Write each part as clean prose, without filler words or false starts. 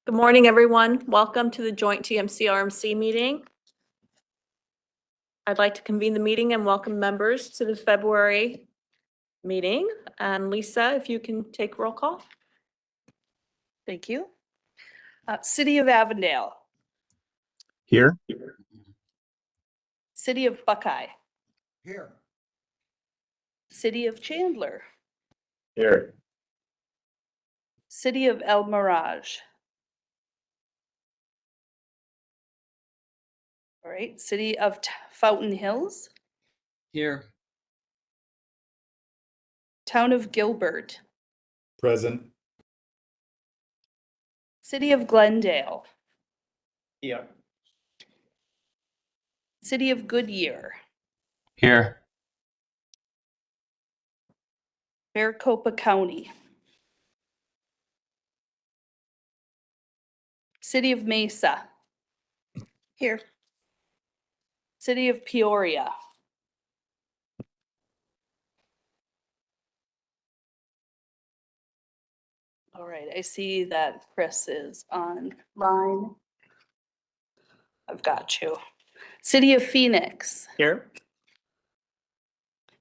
Good morning, everyone. Welcome to the joint TMC RMC meeting. I'd like to convene the meeting and welcome members to the February meeting. And Lisa, if you can take roll call. Thank you. City of Avondale, Here. City of Buckeye, Here. City of Chandler, Here. City of El Mirage. All right, City of Fountain Hills, Here. Town of Gilbert, Present. City of Glendale, Here. City of Goodyear, Here. Maricopa County, City of Mesa, Here. City of Peoria, all right, I see that Chris is online. I've got you. City of Phoenix, Here.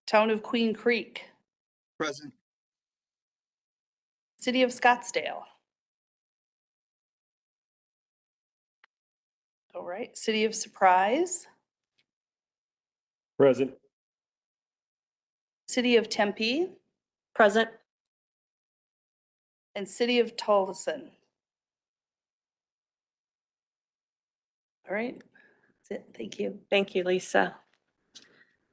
Town of Queen Creek, Present. City of Scottsdale. All right, City of Surprise, Present. City of Tempe, Present. and City of Tolleson. All right, that's it. Thank you. Thank you, Lisa.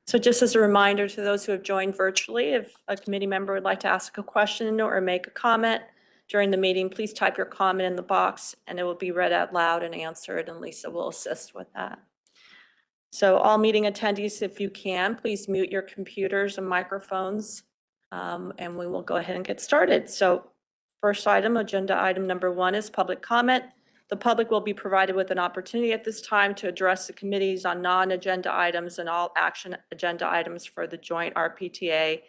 So just as a reminder to those who have joined virtually, if a committee member would like to ask a question or make a comment during the meeting, please type your comment in the box and it will be read out loud and answered, and Lisa will assist with that. So all meeting attendees, if you can, please mute your computers and microphones, and we will go ahead and get started. So first item, agenda item number 1 is public comment. The public will be provided with an opportunity at this time to address the committees on non-agenda items and all action agenda items for the joint RPTA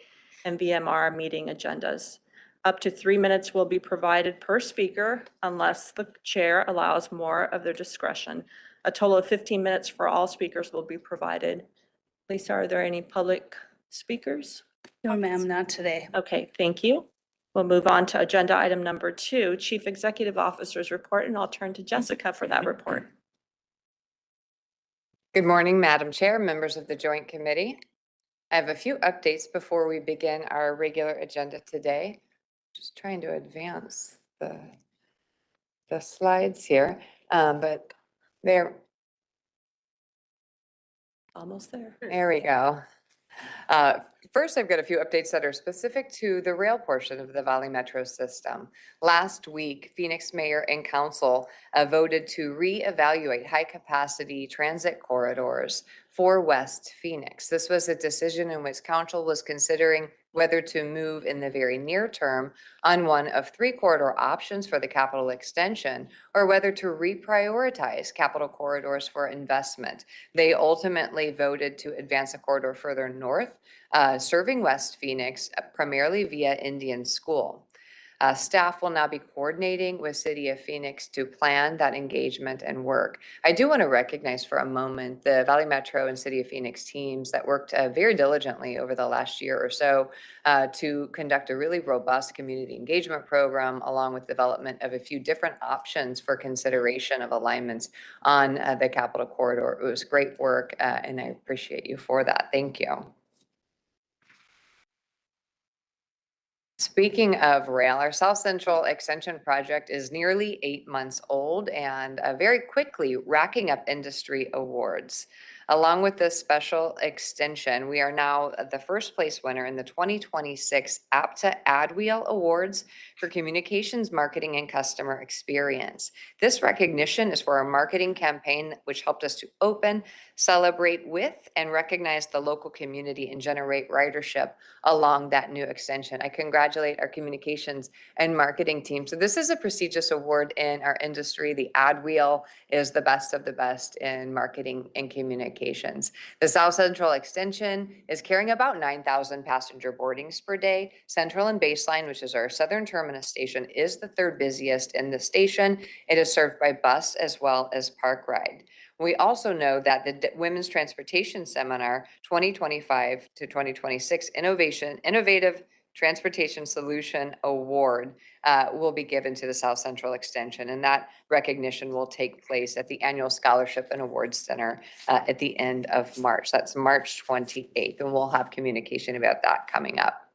and VMR meeting agendas. Up to 3 minutes will be provided per speaker unless the chair allows more of their discretion. A total of 15 minutes for all speakers will be provided. Lisa, are there any public speakers? No, ma'am, not today. Okay, thank you. We'll move on to agenda item number 2, Chief Executive Officer's report, and I'll turn to Jessica for that report. Good morning, Madam Chair, members of the Joint Committee. I have a few updates before we begin our regular agenda today. Just trying to advance the slides here, but Almost there. there we go. First, I've got a few updates that are specific to the rail portion of the Valley Metro system. Last week, Phoenix Mayor and Council voted to reevaluate high-capacity transit corridors for West Phoenix. This was a decision in which Council was considering whether to move in the very near term on one of 3 corridor options for the capital extension, or whether to reprioritize capital corridors for investment. They ultimately voted to advance a corridor further north, serving West Phoenix primarily via Indian School. Staff will now be coordinating with City of Phoenix to plan that engagement and work. I do want to recognize for a moment the Valley Metro and City of Phoenix teams that worked very diligently over the last year or so to conduct a really robust community engagement program, along with development of a few different options for consideration of alignments on the Capital Corridor. It was great work, and I appreciate you for that. Thank you. Speaking of rail, our South Central Extension project is nearly 8 months old and very quickly racking up industry awards. Along with this special extension, we are now the first place winner in the 2026 APTA AdWheel Awards for Communications, Marketing, and Customer Experience. This recognition is for our marketing campaign, which helped us to open, celebrate with, and recognize the local community and generate ridership along that new extension. I congratulate our communications and marketing team. So this is a prestigious award in our industry. The AdWheel is the best of the best in marketing and communication. communications. The South Central Extension is carrying about 9,000 passenger boardings per day. Central and Baseline, which is our southern terminus station, is the third busiest in the station. It is served by bus as well as park ride. We also know that the Women's Transportation Seminar 2025 to 2026 Innovative Transportation Solution Award will be given to the South Central Extension, and that recognition will take place at the annual Scholarship and Awards Center at the end of March. That's March 28th, and we'll have communication about that coming up.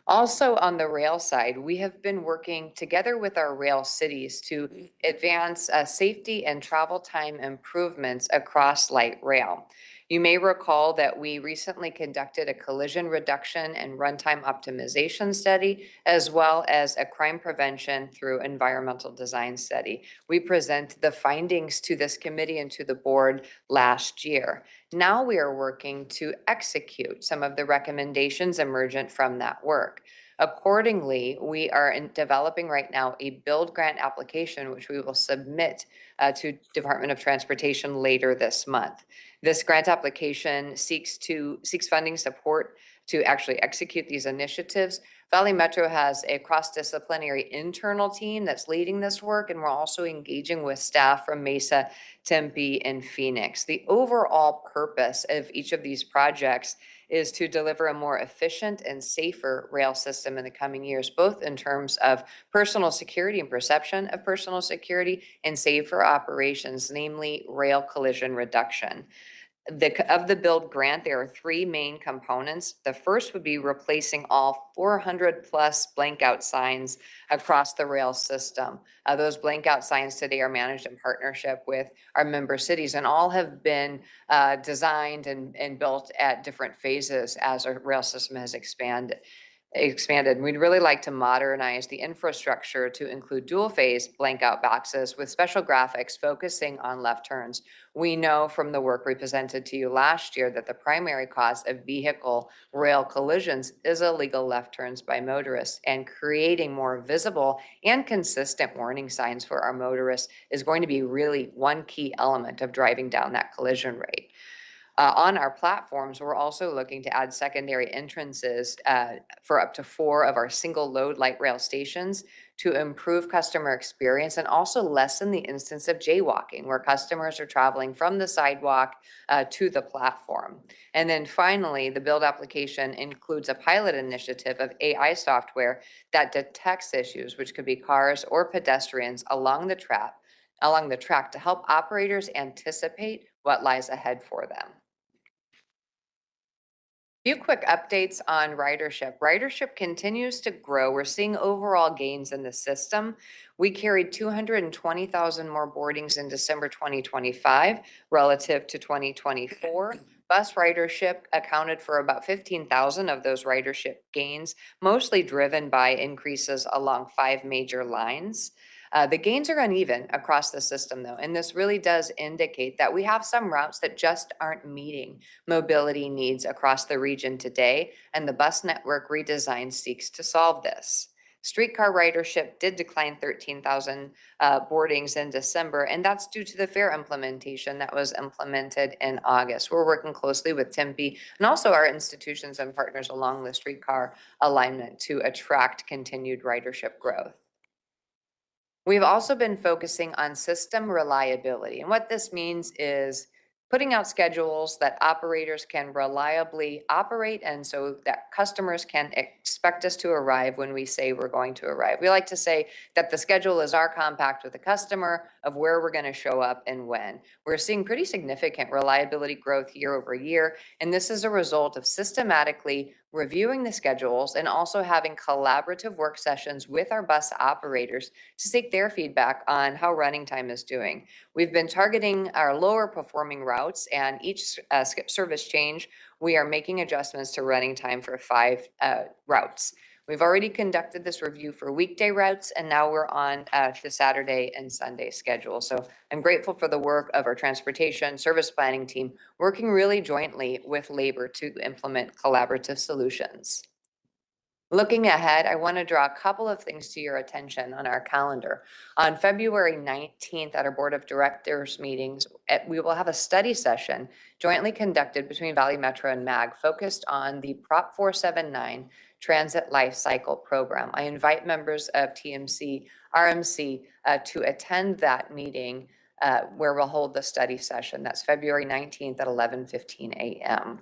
Also on the rail side, we have been working together with our rail cities to advance safety and travel time improvements across light rail. You may recall that we recently conducted a collision reduction and runtime optimization study, as well as a crime prevention through environmental design study. We presented the findings to this committee and to the board last year. Now we are working to execute some of the recommendations emergent from that work. Accordingly, we are developing right now a build grant application, which we will submit to Department of Transportation later this month. This grant application seeks funding support to actually execute these initiatives. Valley Metro has a cross-disciplinary internal team that's leading this work, and we're also engaging with staff from Mesa, Tempe, and Phoenix. The overall purpose of each of these projects is to deliver a more efficient and safer rail system in the coming years, both in terms of personal security and perception of personal security and safer operations, namely rail collision reduction. Of the build grant, there are three main components. The first would be replacing all 400 plus blank out signs across the rail system. Those blank out signs today are managed in partnership with our member cities, and all have been designed and built at different phases as our rail system has expanded. We'd really like to modernize the infrastructure to include dual phase blank out boxes with special graphics focusing on left turns. We know from the work we presented to you last year that the primary cause of vehicle rail collisions is illegal left turns by motorists, and creating more visible and consistent warning signs for our motorists is going to be really one key element of driving down that collision rate. On our platforms, we're also looking to add secondary entrances for up to 4 of our single load light rail stations to improve customer experience and also lessen the instance of jaywalking, where customers are traveling from the sidewalk to the platform. And then finally, the build application includes a pilot initiative of AI software that detects issues, which could be cars or pedestrians along the track to help operators anticipate what lies ahead for them. Few quick updates on ridership. Ridership continues to grow. We're seeing overall gains in the system. We carried 220,000 more boardings in December 2025 relative to 2024. Bus ridership accounted for about 15,000 of those ridership gains, mostly driven by increases along 5 major lines. The gains are uneven across the system though, and this really does indicate that we have some routes that just aren't meeting mobility needs across the region today, and the bus network redesign seeks to solve this. Streetcar ridership did decline 13,000 boardings in December, and that's due to the fare implementation that was implemented in August. We're working closely with Tempe and also our institutions and partners along the streetcar alignment to attract continued ridership growth. We've also been focusing on system reliability. And what this means is putting out schedules that operators can reliably operate, and so that customers can expect us to arrive when we say we're going to arrive. We like to say that the schedule is our compact with the customer of where we're going to show up and when. We're seeing pretty significant reliability growth year over year, and this is a result of systematically reviewing the schedules and also having collaborative work sessions with our bus operators to take their feedback on how running time is doing. We've been targeting our lower performing routes, and each service change, we are making adjustments to running time for 5 routes. We've already conducted this review for weekday routes, and now we're on the Saturday and Sunday schedule. So I'm grateful for the work of our transportation service planning team, working really jointly with labor to implement collaborative solutions. Looking ahead, I want to draw a couple of things to your attention on our calendar. On February 19th at our Board of Directors meetings, we will have a study session jointly conducted between Valley Metro and MAG focused on the Prop 479 Transit Life Cycle Program. I invite members of TMC, RMC to attend that meeting where we'll hold the study session. That's February 19th at 11:15 a.m.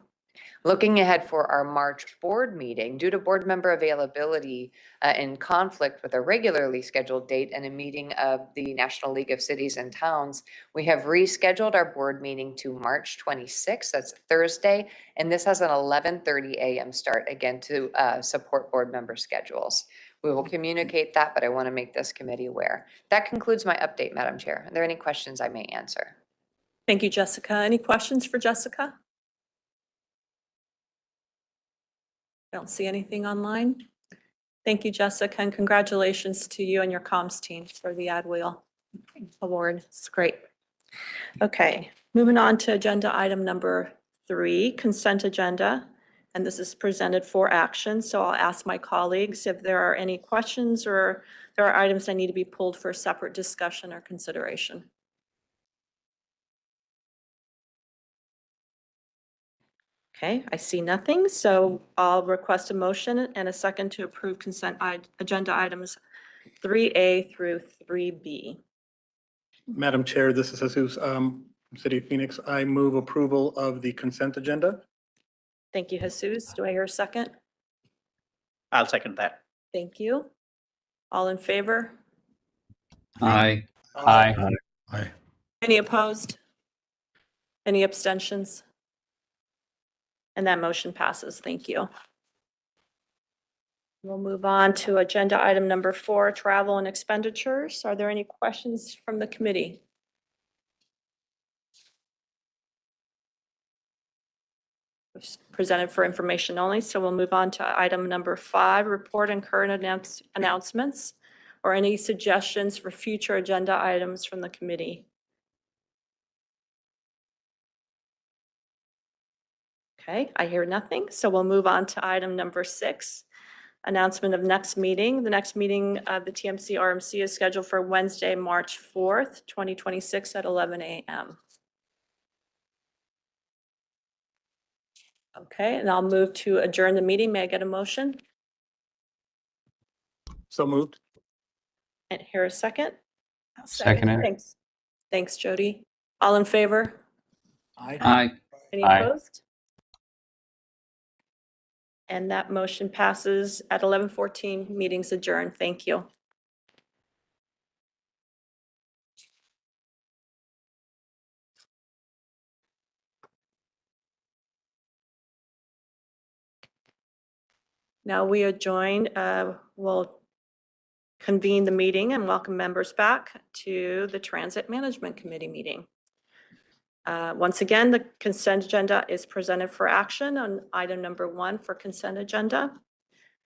Looking ahead for our March board meeting, due to board member availability in conflict with a regularly scheduled date and a meeting of the National League of Cities and Towns, we have rescheduled our board meeting to March 26th, that's Thursday, and this has an 11:30 a.m. start, again, to support board member schedules. We will communicate that, but I want to make this committee aware. That concludes my update, Madam Chair. Are there any questions I may answer? Thank you, Jessica. Any questions for Jessica? I don't see anything online. Thank you, Jessica, and congratulations to you and your comms team for the Ad Wheel Award. It's great. Okay, moving on to agenda item number 3, consent agenda. And this is presented for action. So I'll ask my colleagues if there are any questions or there are items that need to be pulled for separate discussion or consideration. Okay, I see nothing, so I'll request a motion and a second to approve consent agenda items 3A through 3B. Madam Chair, this is Jesus, City of Phoenix. I move approval of the consent agenda. Thank you, Jesus. Do I hear a second? I'll second that. Thank you. All in favor? Aye. Any opposed? Any abstentions? And that motion passes. Thank you. We'll move on to agenda item number 4, travel and expenditures. Are there any questions from the committee? It's presented for information only, so we'll move on to item number 5, report and current announcements, or any suggestions for future agenda items from the committee. Okay, I hear nothing, so we'll move on to item number 6, announcement of next meeting. The next meeting of the TMC RMC is scheduled for Wednesday, March 4th, 2026 at 11 a.m. Okay, and I'll move to adjourn the meeting. May I get a motion? So moved. And here a second? Second it. Thanks. Thanks, Jody. All in favor? Aye. Any Aye. opposed? And that motion passes at 11:14. Meeting's adjourned. Thank you. Now we are joined. We'll convene the meeting and welcome members back to the Transit Management Committee meeting. Once again, the consent agenda is presented for action on item number 1 for consent agenda.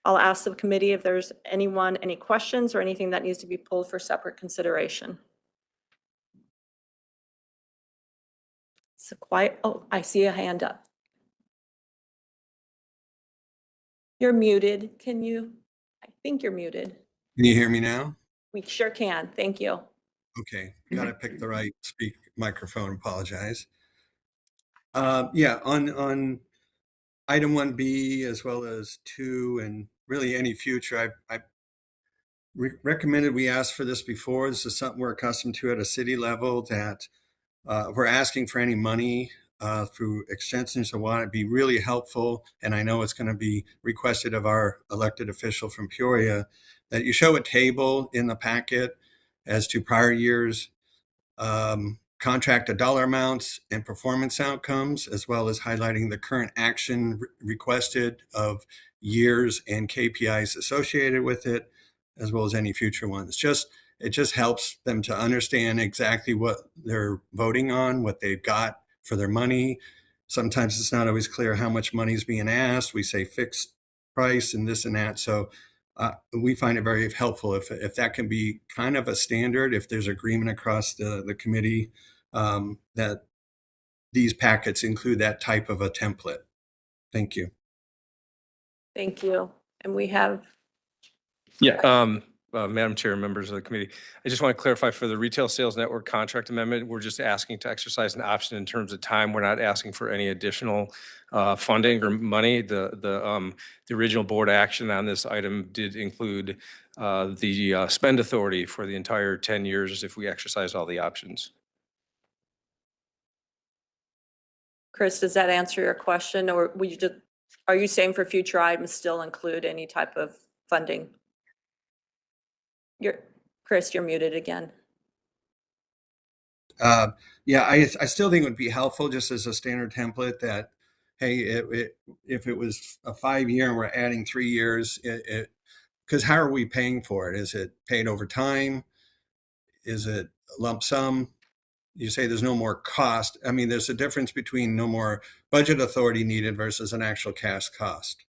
I'll ask the committee if there's any questions or anything that needs to be pulled for separate consideration. So quiet. Oh, I see a hand up. You're muted. Can you? I think you're muted. Can you hear me now? We sure can. Thank you. Okay, gotta pick the right microphone, apologize. Yeah, on item 1B as well as 2 and really any future, I recommended we asked for this before. This is something we're accustomed to at a city level, that we're asking for any money through extensions of want. It'd be really helpful, and I know it's going to be requested of our elected official from Peoria, that you show a table in the packet as to prior years contract dollar amounts and performance outcomes, as well as highlighting the current action requested of years and KPIs associated with it, as well as any future ones. It just helps them to understand exactly what they're voting on, what they've got for their money. Sometimes it's not always clear how much money is being asked. We say fixed price and this and that. So we find it very helpful if that can be kind of a standard, if there's agreement across the committee that these packets include that type of a template. Thank you. Thank you. And we have, Yeah, Madam Chair, members of the committee, I just want to clarify for the retail sales network contract amendment, we're just asking to exercise an option in terms of time. We're not asking for any additional funding or money. The original board action on this item did include the spend authority for the entire 10 years if we exercise all the options. Chris, does that answer your question, or will you just, are you saying for future items still include any type of funding? Chris, you're muted again. Yeah, I still think it would be helpful just as a standard template that, hey, if it was a 5-year and we're adding 3 years, because how are we paying for it? Is it paid over time? Is it a lump sum? You say there's no more cost. I mean, there's a difference between no more budget authority needed versus an actual cash cost.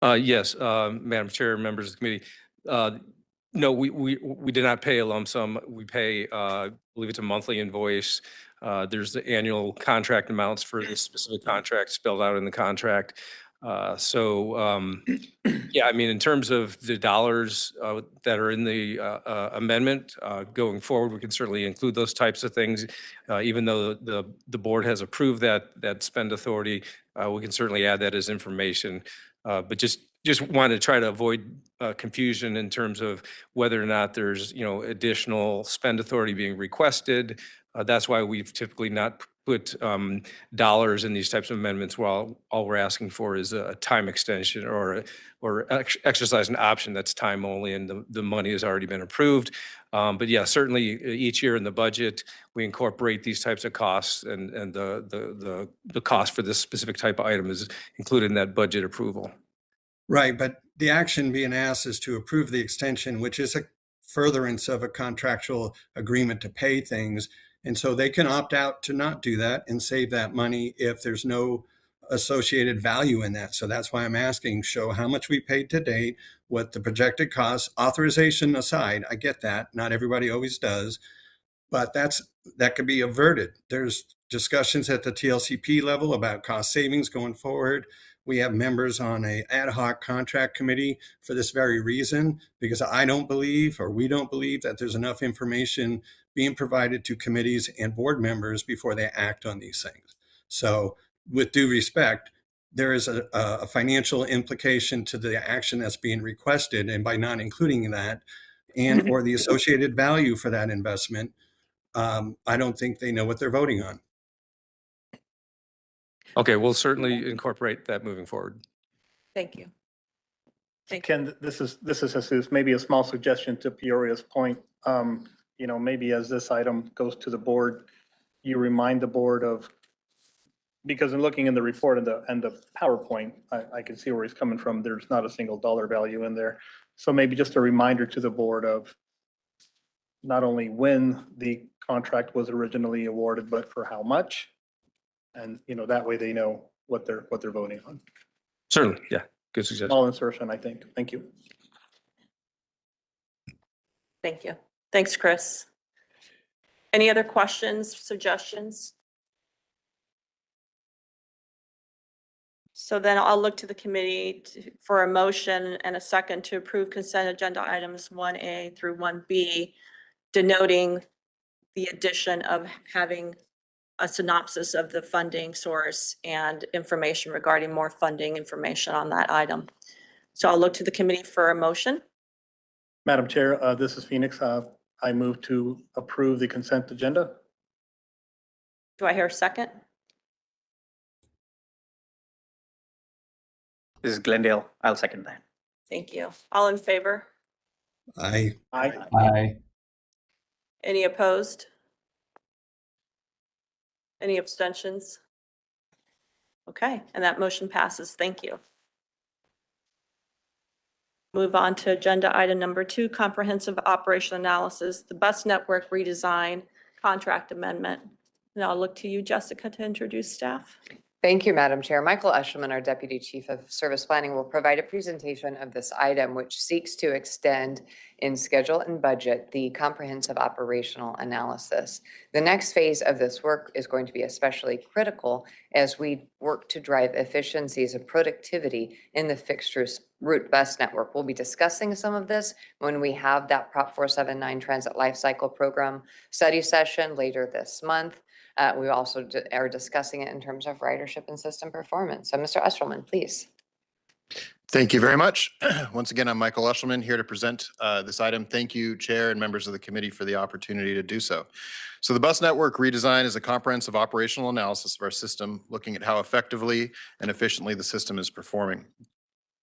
Yes, Madam Chair, members of the committee. No, we did not pay a lump sum. We pay, I believe it's a monthly invoice. There's the annual contract amounts for this specific contract spelled out in the contract. Yeah, I mean, in terms of the dollars that are in the amendment going forward, we can certainly include those types of things. Even though the board has approved that spend authority, we can certainly add that as information. But just wanted to try to avoid confusion in terms of whether or not there's, additional spend authority being requested. That's why we've typically not put dollars in these types of amendments while all we're asking for is a time extension or exercise an option that's time only and the money has already been approved. But yeah, certainly each year in the budget, we incorporate these types of costs and the cost for this specific type of item is included in that budget approval. Right, but the action being asked is to approve the extension, which is a furtherance of a contractual agreement to pay things. And so they can opt out to not do that and save that money if there's no associated value in that. So that's why I'm asking, show how much we paid to date, what the projected costs, authorization aside. I get that. Not everybody always does, but that could be averted. There's discussions at the TLCP level about cost savings going forward. We have members on an ad hoc contract committee for this very reason, because I don't believe, or we don't believe, that there's enough information being provided to committees and board members before they act on these things. So with due respect, there is a financial implication to the action that's being requested. And by not including that and or the associated value for that investment, I don't think they know what they're voting on. Okay, we'll certainly incorporate that moving forward. Thank you. Ken, this is Jesus. Maybe a small suggestion to Peoria's point. Maybe as this item goes to the board, you remind the board of, because in looking in the report and the PowerPoint, I can see where he's coming from. There's not a single dollar value in there. So maybe just a reminder to the board of not only when the contract was originally awarded, but for how much. And, that way they know what they're voting on. Certainly, yeah, good suggestion. Small insertion, I think. Thank you. Thank you. Thanks, Chris. Any other questions, suggestions? So then I'll look to the committee for a motion and a second to approve consent agenda items 1A through 1B, denoting the addition of having a synopsis of the funding source and information regarding more funding information on that item. So I'll look to the committee for a motion. Madam Chair, this is Phoenix. I move to approve the consent agenda. Do I hear a second? This is Glendale. I'll second that. Thank you. All in favor? Aye. Aye. Any opposed? Any abstentions? Okay, and that motion passes. Thank you. Move on to agenda item number 2, comprehensive operation analysis, the bus network redesign contract amendment. And I'll look to you, Jessica, to introduce staff. Thank you, Madam Chair. Michael Eshelman, our Deputy Chief of Service Planning, will provide a presentation of this item, which seeks to extend in schedule and budget the comprehensive operational analysis. The next phase of this work is going to be especially critical as we work to drive efficiencies and productivity in the fixed route bus network. We'll be discussing some of this when we have that Prop 479 Transit Lifecycle Program study session later this month. We also are discussing it in terms of ridership and system performance. So Mr. Eshelman, please. Thank you very much. Once again, I'm Michael Eshelman here to present this item. Thank you, Chair and members of the committee for the opportunity to do so. So the bus network redesign is a comprehensive operational analysis of our system, looking at how effectively and efficiently the system is performing.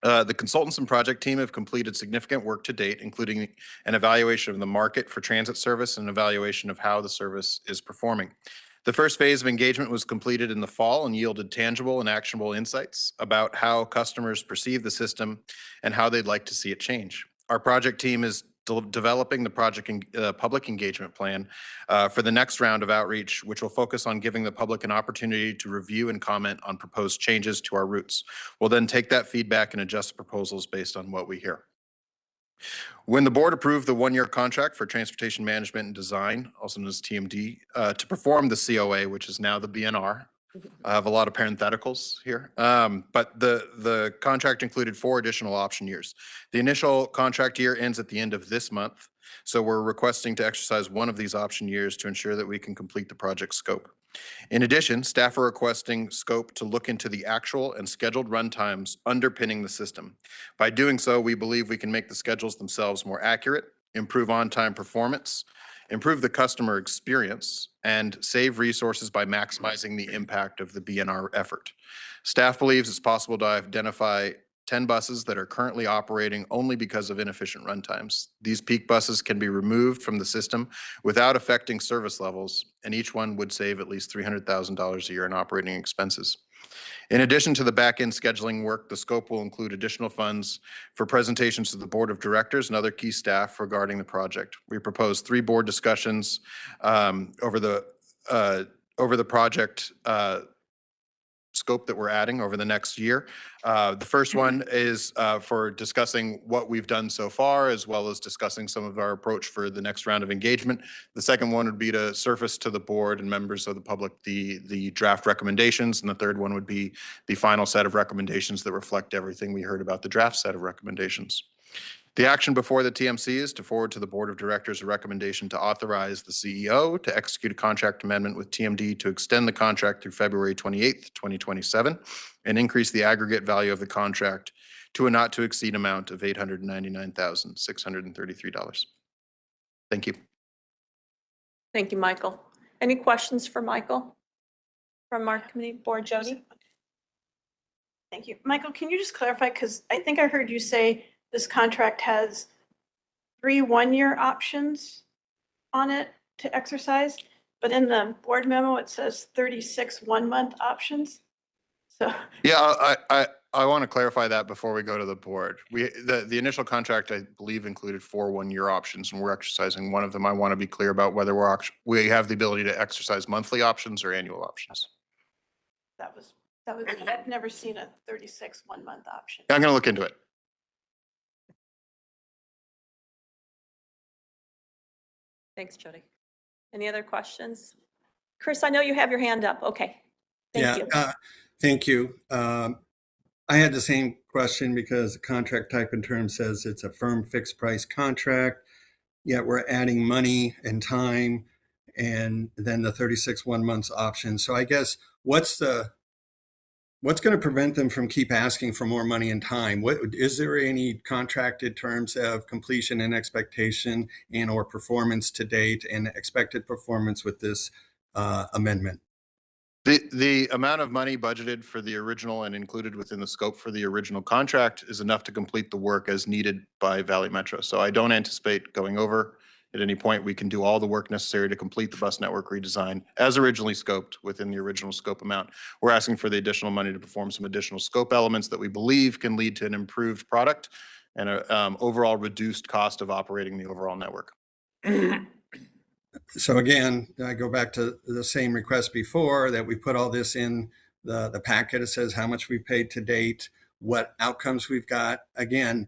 The consultants and project team have completed significant work to date, including an evaluation of the market for transit service and an evaluation of how the service is performing. The first phase of engagement was completed in the fall and yielded tangible and actionable insights about how customers perceive the system and how they'd like to see it change. Our project team is developing the public engagement plan for the next round of outreach, which will focus on giving the public an opportunity to review and comment on proposed changes to our routes. We'll then take that feedback and adjust proposals based on what we hear. When the board approved the one-year contract for transportation management and design, also known as TMD, to perform the COA, which is now the BNR, I have a lot of parentheticals here, but the contract included 4 additional option years. The initial contract year ends at the end of this month, so we're requesting to exercise one of these option years to ensure that we can complete the project scope. In addition, staff are requesting scope to look into the actual and scheduled run times underpinning the system. By doing so, we believe we can make the schedules themselves more accurate, improve on-time performance, improve the customer experience, and save resources by maximizing the impact of the BNR effort. Staff believes it's possible to identify 10 buses that are currently operating only because of inefficient run times. These peak buses can be removed from the system without affecting service levels, and each one would save at least $300,000 a year in operating expenses. In addition to the back-end scheduling work, the scope will include additional funds for presentations to the board of directors and other key staff regarding the project. We propose 3 board discussions over the project scope that we're adding over the next year. The first one is for discussing what we've done so far, as well as discussing some of our approach for the next round of engagement. The second one would be to surface to the board and members of the public the draft recommendations. And the third one would be the final set of recommendations that reflect everything we heard about the draft set of recommendations. The action before the TMC is to forward to the board of directors a recommendation to authorize the CEO to execute a contract amendment with TMD to extend the contract through February 28th, 2027, and increase the aggregate value of the contract to a not to exceed amount of $899,633. Thank you. Thank you, Michael. Any questions for Michael from our committee board? Jody? Thank you. Michael, can you just clarify, because I think I heard you say this contract has 3 one-year options on it to exercise, but in the board memo, it says 36 one-month options. So yeah, I want to clarify that before we go to the board. The initial contract, I believe, included 4 one-year options, and we're exercising one of them. I want to be clear about whether we have the ability to exercise monthly options or annual options. that was I've never seen a 36 one-month option. I'm going to look into it. Thanks, Jody. Any other questions? Chris, I know you have your hand up. Okay. Thank you. Thank you. I had the same question because the contract type and term says it's a firm fixed price contract, yet we're adding money and time and then the 36 1 months option. So I guess what's going to prevent them from keep asking for more money and time? Is there any contracted terms of completion and expectation and or performance to date and expected performance with this amendment? The amount of money budgeted for the original and included within the scope for the original contract is enough to complete the work as needed by Valley Metro. So I don't anticipate going over at any point. We can do all the work necessary to complete the bus network redesign as originally scoped within the original scope amount. We're asking for the additional money to perform some additional scope elements that we believe can lead to an improved product and an overall reduced cost of operating the overall network. So again, I go back to the same request before that we put all this in the packet. It says how much we've paid to date, what outcomes we've got. Again,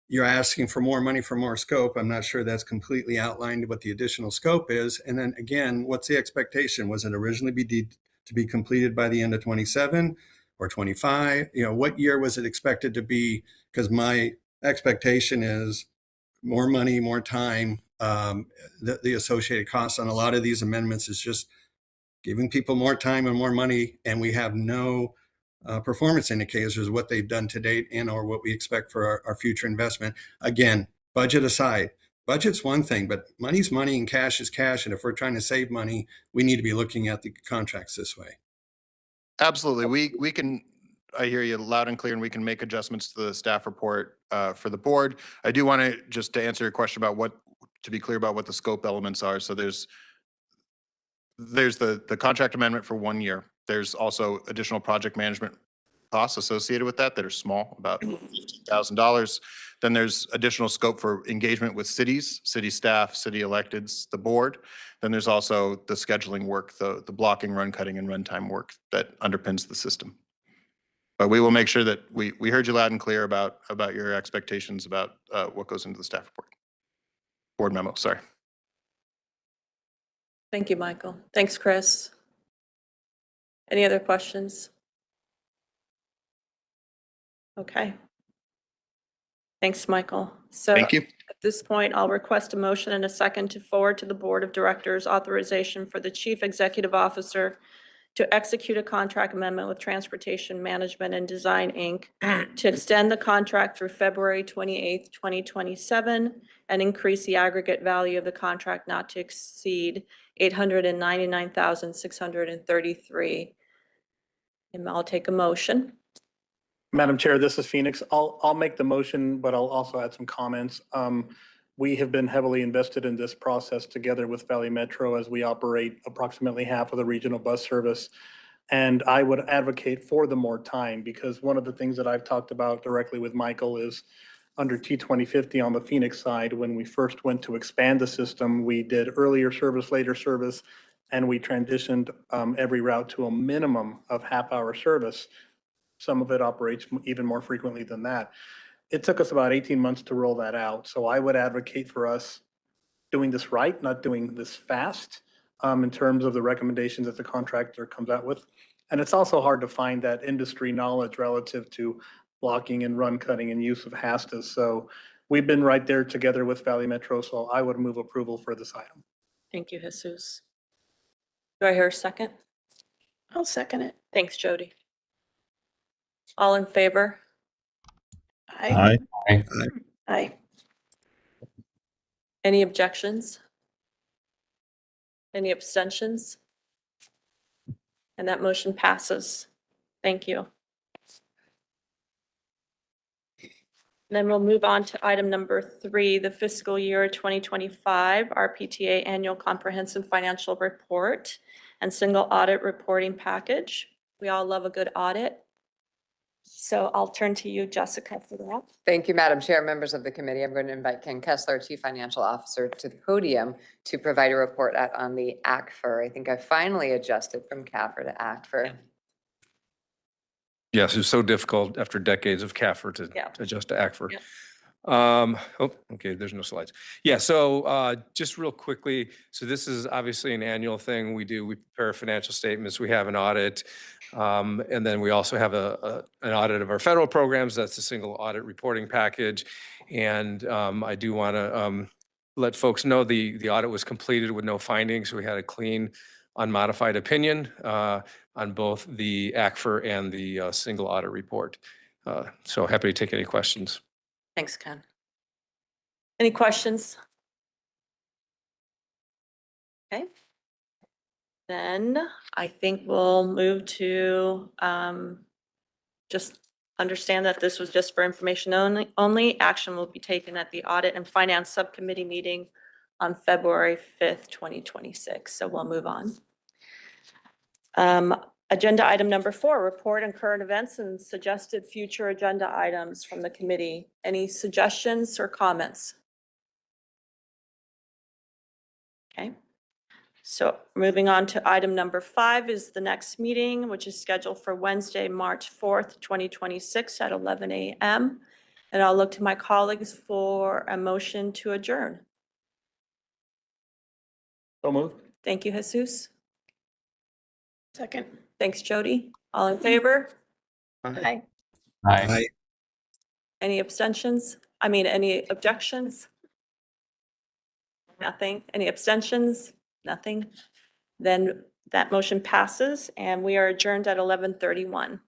you're asking for more money for more scope. I'm not sure that's completely outlined what the additional scope is. And then again, what's the expectation? Was it originally to be completed by the end of 27 or 25? You know, what year was it expected to be? Because my expectation is more money, more time. The associated costs on a lot of these amendments is just giving people more time and more money, and we have no performance indicators of what they've done to date and or what we expect for our future investment. Again, budget aside, budget's one thing, but money's money and cash is cash. And if we're trying to save money, we need to be looking at the contracts this way. Absolutely. We can, I hear you loud and clear, and we can make adjustments to the staff report for the board. I do want to, just to answer your question about to be clear about what the scope elements are. So there's the contract amendment for 1 year. There's also additional project management costs associated with that are small, about $15,000. Then there's additional scope for engagement with cities, city staff, city electeds, the board. Then there's also the scheduling work, the blocking, run cutting, and runtime work that underpins the system. But we will make sure that we heard you loud and clear about your expectations about what goes into the staff report. Board memo, sorry. Thank you, Michael. Thanks, Chris. Any other questions? Okay. Thanks, Michael. So Thank you. at this point, I'll request a motion and a second to forward to the Board of Directors authorization for the Chief Executive Officer to execute a contract amendment with Transportation Management and Design, Inc. to extend the contract through February 28th, 2027, and increase the aggregate value of the contract not to exceed $899,633. And I'll take a motion. Madam Chair, this is Phoenix. I'll make the motion, but I'll also add some comments. We have been heavily invested in this process together with Valley Metro as we operate approximately half of the regional bus service. And I would advocate for the more time, because one of the things that I've talked about directly with Michael is under T2050 on the Phoenix side, when we first went to expand the system, we did earlier service, later service, and we transitioned every route to a minimum of half-hour service. Some of it operates even more frequently than that. It took us about 18 months to roll that out. So I would advocate for us doing this right, not doing this fast in terms of the recommendations that the contractor comes out with. And it's also hard to find that industry knowledge relative to blocking and run cutting and use of HASTAs. So we've been right there together with Valley Metro. So I would move approval for this item. Thank you, Jesus. Do I hear a second? I'll second it. Thanks, Jody. All in favor? Aye. Aye. Any objections? Any abstentions? And that motion passes. Thank you. Then we'll move on to item number 3, the fiscal year 2025 RPTA Annual Comprehensive Financial Report and Single Audit Reporting Package. We all love a good audit. So I'll turn to you, Jessica, for that. Thank you, Madam Chair, members of the committee. I'm going to invite Ken Kessler, Chief Financial Officer, to the podium to provide a report on the ACFR. I think I finally adjusted from CAFR to ACFR. Yes, it was so difficult after decades of CAFR to adjust to ACFR. Yeah. Oh, okay, there's no slides. Yeah, so just real quickly, so this is obviously an annual thing we do. We prepare financial statements, we have an audit, and then we also have an audit of our federal programs. That's a single audit reporting package. And I do want to let folks know the audit was completed with no findings. We had a clean, unmodified opinion on both the ACFR and the single audit report. So happy to take any questions. Thanks, Ken. Any questions? Okay. Then I think we'll move to just understand that this was just for information only. Action will be taken at the Audit and Finance Subcommittee meeting on February 5th, 2026. So we'll move on. Agenda item number 4, report on current events and suggested future agenda items from the committee. Any suggestions or comments? Okay. So moving on to item number 5 is the next meeting, which is scheduled for Wednesday, March 4th, 2026 at 11 a.m. And I'll look to my colleagues for a motion to adjourn. So moved. Thank you, Jesus. Second. Thanks, Jody. All in favor? Aye. Aye. Any abstentions? I mean, any objections? Nothing. Any abstentions? Nothing. Then that motion passes and we are adjourned at 11:31.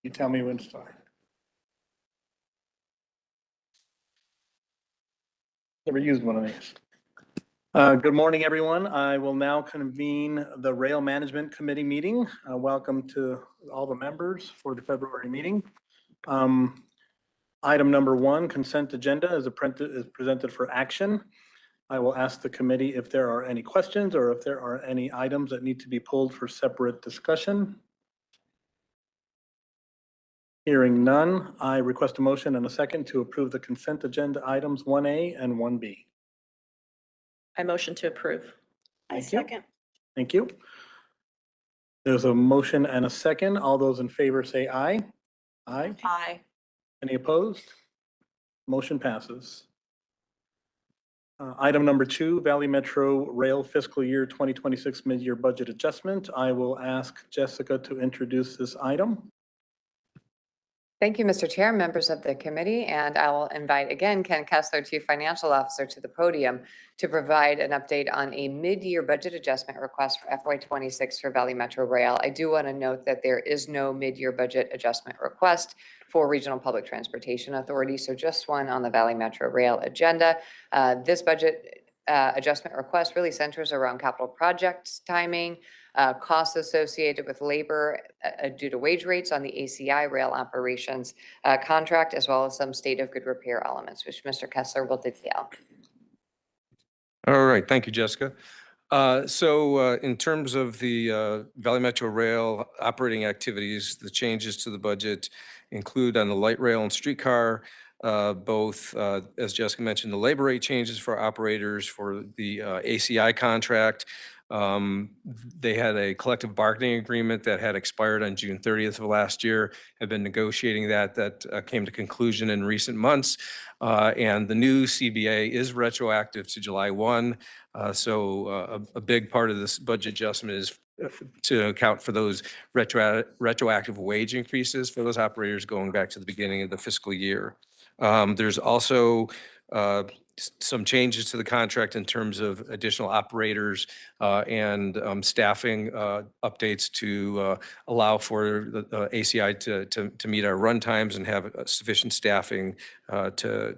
You tell me when to start. Never used one of these. Good morning, everyone. I will now convene the Rail Management Committee meeting. Welcome to all the members for the February meeting. Item number 1, consent agenda is presented for action. I will ask the committee if there are any questions or if there are any items that need to be pulled for separate discussion. Hearing none, I request a motion and a second to approve the consent agenda items 1A and 1B. I motion to approve. I Thank you. second. Thank you. There's a motion and a second. All those in favor say aye. Aye. Aye. Any opposed? Motion passes. Item number 2, Valley Metro Rail Fiscal Year 2026 Mid-Year Budget Adjustment. I will ask Jessica to introduce this item. Thank you, Mr. Chair, members of the committee, and I will invite again Ken Kessler, Chief Financial Officer, to the podium to provide an update on a mid-year budget adjustment request for FY26 for Valley Metro Rail. I do want to note that there is no mid-year budget adjustment request for Regional Public Transportation Authority, so just one on the Valley Metro Rail agenda. This budget adjustment request really centers around capital projects timing, costs associated with labor due to wage rates on the ACI rail operations contract, as well as some state of good repair elements, which Mr. Kessler will detail. All right, thank you, Jessica. In terms of the Valley Metro Rail operating activities, the changes to the budget include on the light rail and streetcar, both, as Jessica mentioned, the labor rate changes for operators for the ACI contract. They had a collective bargaining agreement that had expired on June 30th of last year, have been negotiating that came to conclusion in recent months. And the new CBA is retroactive to July 1. So a big part of this budget adjustment is to account for those retroactive wage increases for those operators going back to the beginning of the fiscal year. There's also some changes to the contract in terms of additional operators and staffing updates to allow for the ACI to meet our run times and have sufficient staffing to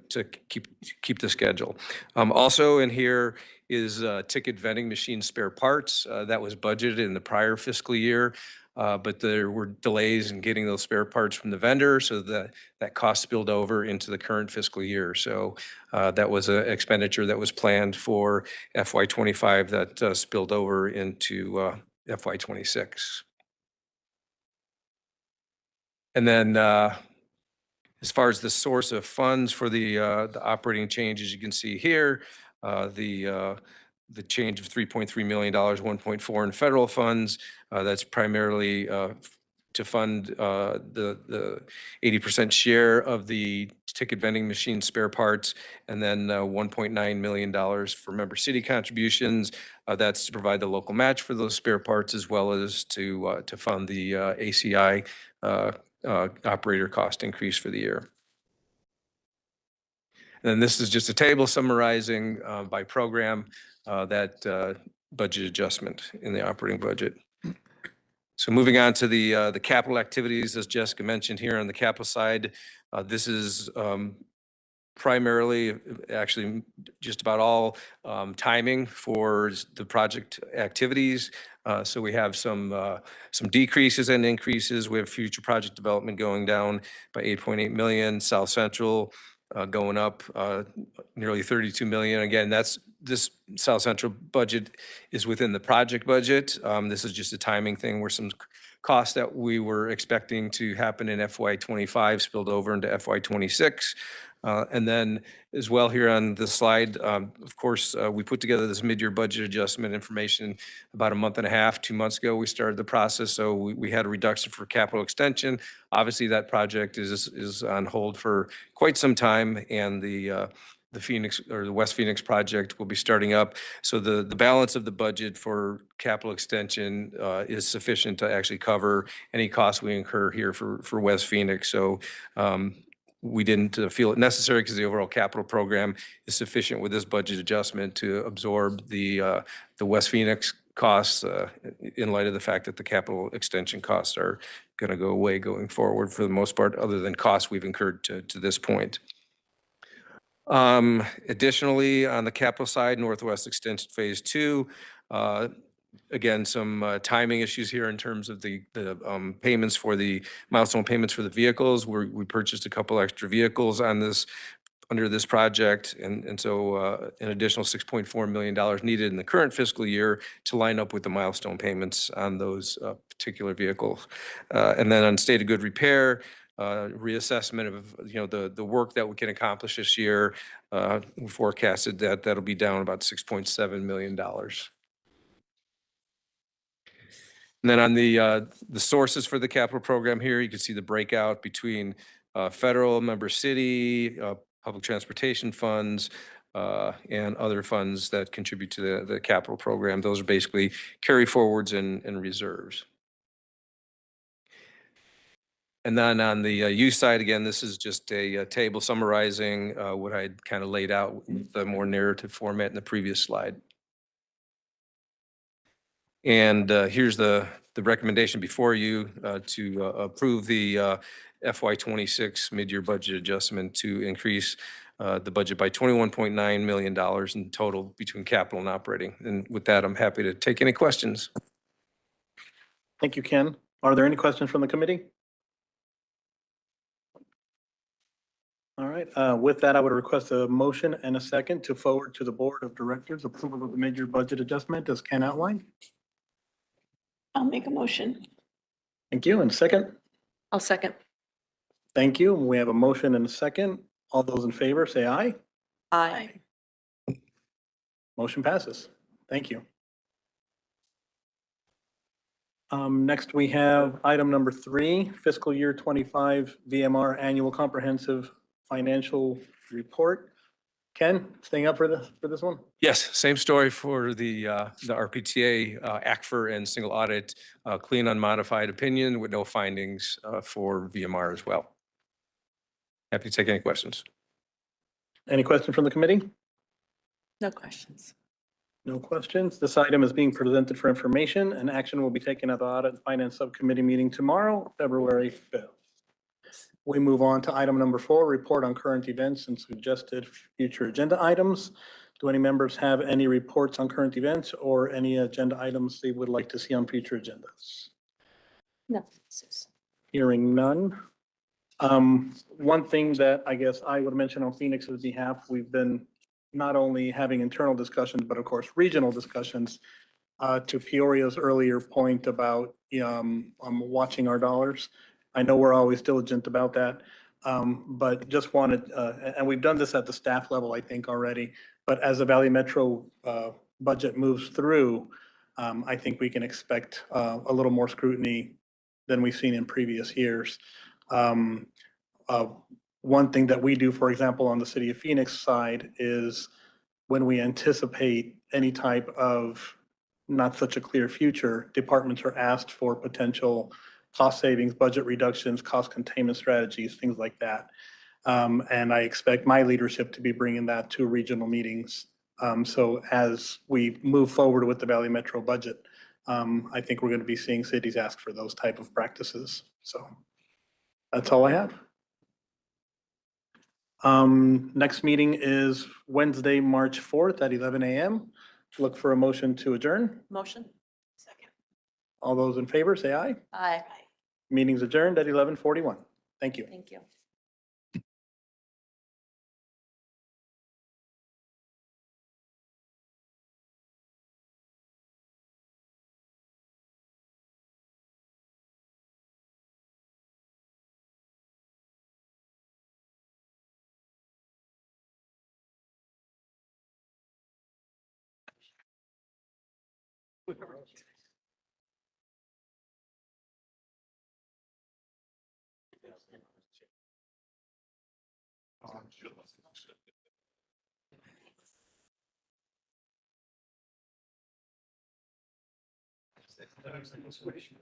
keep the schedule. Also in here is ticket vending machine spare parts that was budgeted in the prior fiscal year. But there were delays in getting those spare parts from the vendor, so that cost spilled over into the current fiscal year. So that was an expenditure that was planned for FY25 that spilled over into FY26. And then as far as the source of funds for the operating changes, you can see here, the change of $3.3 million, 1.4 in federal funds. That's primarily to fund the 80% share of the ticket vending machine spare parts, and then $1.9 million for member city contributions. That's to provide the local match for those spare parts, as well as to fund the ACI operator cost increase for the year. And then this is just a table summarizing by program that budget adjustment in the operating budget. So moving on to the capital activities, as Jessica mentioned here on the capital side, this is primarily, actually just about all timing for the project activities. So we have some decreases and increases. We have future project development going down by 8.8 million, South Central going up nearly 32 million. Again, this South Central budget is within the project budget. This is just a timing thing where some costs that we were expecting to happen in FY25 spilled over into FY26. And then as well here on the slide, of course, we put together this mid-year budget adjustment information about a month and a half, 2 months ago. We started the process, so we had a reduction for capital extension. Obviously, that project is on hold for quite some time, and the Phoenix or the West Phoenix project will be starting up. So the balance of the budget for capital extension is sufficient to actually cover any costs we incur here for West Phoenix. So we didn't feel it necessary because the overall capital program is sufficient with this budget adjustment to absorb the West Phoenix costs in light of the fact that the capital extension costs are going to go away going forward for the most part, other than costs we've incurred to this point. Additionally, on the capital side, Northwest Extension Phase 2, again, some timing issues here in terms of the payments for the milestone payments for the vehicles. We purchased a couple extra vehicles on this, under this project, and so an additional $6.4 million needed in the current fiscal year to line up with the milestone payments on those particular vehicles. And then on state of good repair, reassessment of the work that we can accomplish this year. We forecasted that that'll be down about $6.7 million. And then on the sources for the capital program here, you can see the breakout between federal, member city, public transportation funds, and other funds that contribute to the capital program. Those are basically carry forwards and reserves. And then on the use side, again, this is just a table summarizing what I kind of laid out with the more narrative format in the previous slide. And here's the recommendation before you to approve the FY26 mid-year budget adjustment to increase the budget by $21.9 million in total between capital and operating. And with that, I'm happy to take any questions. Thank you, Ken. Are there any questions from the committee? All right, with that, I would request a motion and a second to forward to the Board of Directors approval of the mid-year budget adjustment as Ken outlined. I'll make a motion. Thank you. And second? I'll second. Thank you. We have a motion and a second. All those in favor, say aye. Aye. Motion passes. Thank you. Next, we have item number 3, fiscal year 25 VMR Annual Comprehensive Financial Report. Ken, staying up for this one? Yes, same story for the RPTA, ACFR, and single audit, clean unmodified opinion with no findings for VMR as well. Happy to take any questions. Any questions from the committee? No questions. No questions. This item is being presented for information, and action will be taken at the Audit and Finance Subcommittee meeting tomorrow, February 5th. We move on to item number 4, report on current events and suggested future agenda items. Do any members have any reports on current events or any agenda items they would like to see on future agendas? No. Hearing none. One thing that I guess I would mention on Phoenix's behalf, we've been not only having internal discussions, but of course, regional discussions. To Peoria's earlier point about watching our dollars. I know we're always diligent about that, but just wanted, and we've done this at the staff level, I think already, but as the Valley Metro budget moves through, I think we can expect a little more scrutiny than we've seen in previous years. One thing that we do, for example, on the City of Phoenix side is when we anticipate any type of not such a clear future, departments are asked for potential cost savings, budget reductions, cost containment strategies, things like that. And I expect my leadership to be bringing that to regional meetings. So as we move forward with the Valley Metro budget, I think we're going to be seeing cities ask for those type of practices. So that's all I have. Next meeting is Wednesday, March 4th at 11 a.m. Look for a motion to adjourn. Motion? Second. All those in favor, say aye. Aye. Meeting's adjourned at 11:41. Thank you. Thank you.